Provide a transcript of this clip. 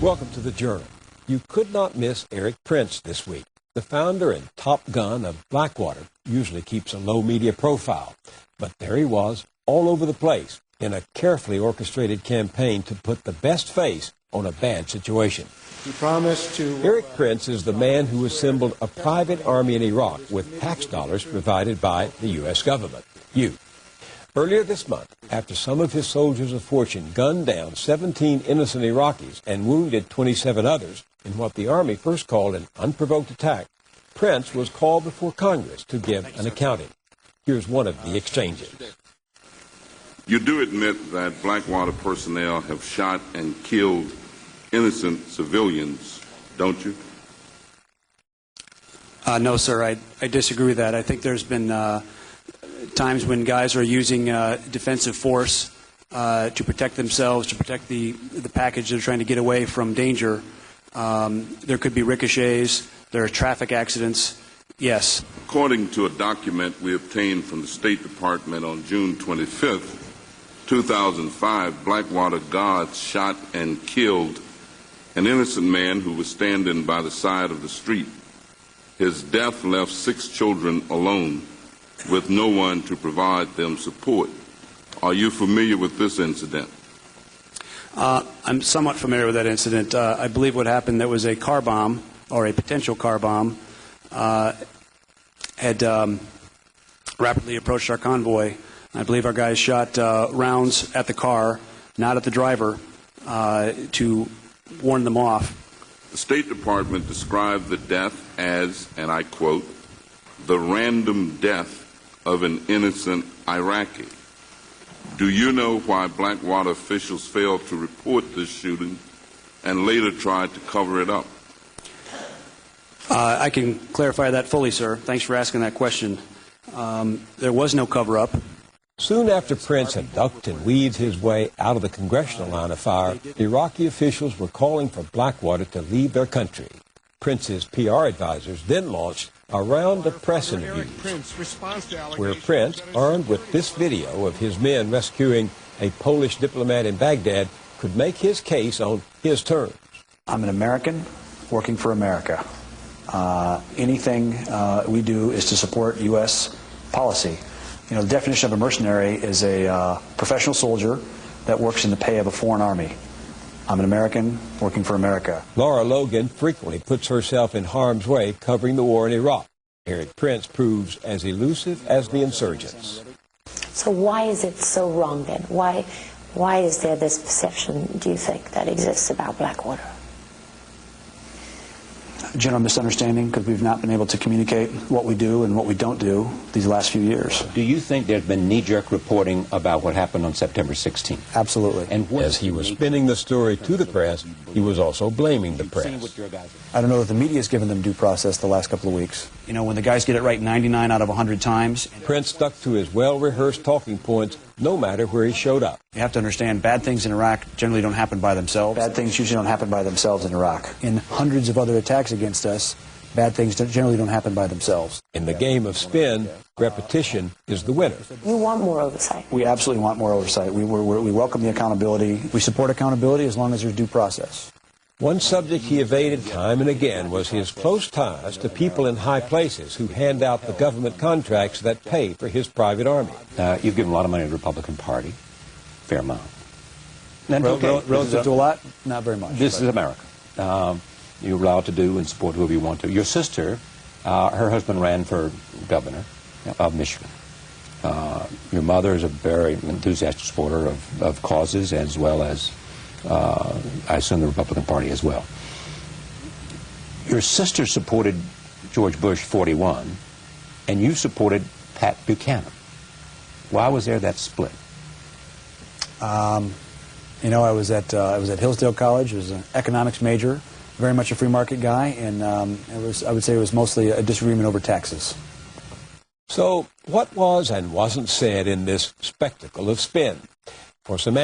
Welcome to the Journal. You could not miss Eric Prince this week. The founder and top gun of Blackwater usually keeps a low media profile, but there he was all over the place in a carefully orchestrated campaign to put the best face on a bad situation. He promised to... Eric Prince is the man who assembled a private army in Iraq with tax dollars provided by the U.S. government. Earlier this month, after some of his soldiers of fortune gunned down 17 innocent Iraqis and wounded 27 others in what the Army first called an unprovoked attack, Prince was called before Congress to give an accounting. Here's one of the exchanges. You do admit that Blackwater personnel have shot and killed innocent civilians, don't you? No, sir. I disagree with that. I think there's been times when guys are using defensive force to protect themselves, to protect the package they're trying to get away from danger. There could be ricochets. There are traffic accidents. Yes. According to a document we obtained from the State Department on June 25th, 2005, Blackwater guards shot and killed an innocent man who was standing by the side of the street. His death left 6 children alone, with no one to provide them support. Are you familiar with this incident? I'm somewhat familiar with that incident. I believe what happened, there was a car bomb, or a potential car bomb, had rapidly approached our convoy. I believe our guys shot rounds at the car, not at the driver, to warn them off. The State Department described the death as, and I quote, the random death of an innocent Iraqi. Do you know why Blackwater officials failed to report this shooting and later tried to cover it up? I can clarify that fully, sir. Thanks for asking that question. There was no cover-up. Soon after Prince had ducked and weaved his way out of the congressional line of fire, Iraqi officials were calling for Blackwater to leave their country. Prince's PR advisors then launched a round of press interviews, where Prince, armed with this video of his men rescuing a Polish diplomat in Baghdad, could make his case on his terms. I'm an American working for America. Anything we do is to support U.S. policy. You know, the definition of a mercenary is a professional soldier that works in the pay of a foreign army. I'm an American working for America. Laura Logan frequently puts herself in harm's way covering the war in Iraq. Eric Prince proves as elusive as the insurgents. So why is it so wrong then? Why is there this perception, do you think, that exists about Blackwater? General misunderstanding because we've not been able to communicate what we do and what we don't do these last few years. Do you think there's been knee-jerk reporting about what happened on September 16th? Absolutely. And as he was spinning the story to the press, he was also blaming the press. I don't know if the media's given them due process the last couple of weeks. You know, when the guys get it right 99 out of 100 times. Prince stuck to his well-rehearsed talking points no matter where he showed up. You have to understand, bad things in Iraq generally don't happen by themselves. Bad things usually don't happen by themselves in Iraq. In hundreds of other attacks against us, bad things generally don't happen by themselves. In the game of spin, repetition is the winner. You want more oversight. We absolutely want more oversight. We welcome the accountability. We support accountability as long as there's due process. One subject he evaded time and again was his close ties to people in high places who hand out the government contracts that pay for his private army. You've given a lot of money to the Republican Party. Fair amount. Relative to a lot? Not very much. This is America. You're allowed to do and support whoever you want to. Your sister, her husband ran for governor of Michigan. Your mother is a very enthusiastic supporter of causes as well as, I assume, the Republican Party as well. Your sister supported George Bush 41, and you supported Pat Buchanan. Why was there that split? You know, I was at Hillsdale College. I was an economics major, very much a free market guy, and I would say it was mostly a disagreement over taxes. So what was and wasn't said in this spectacle of spin? For some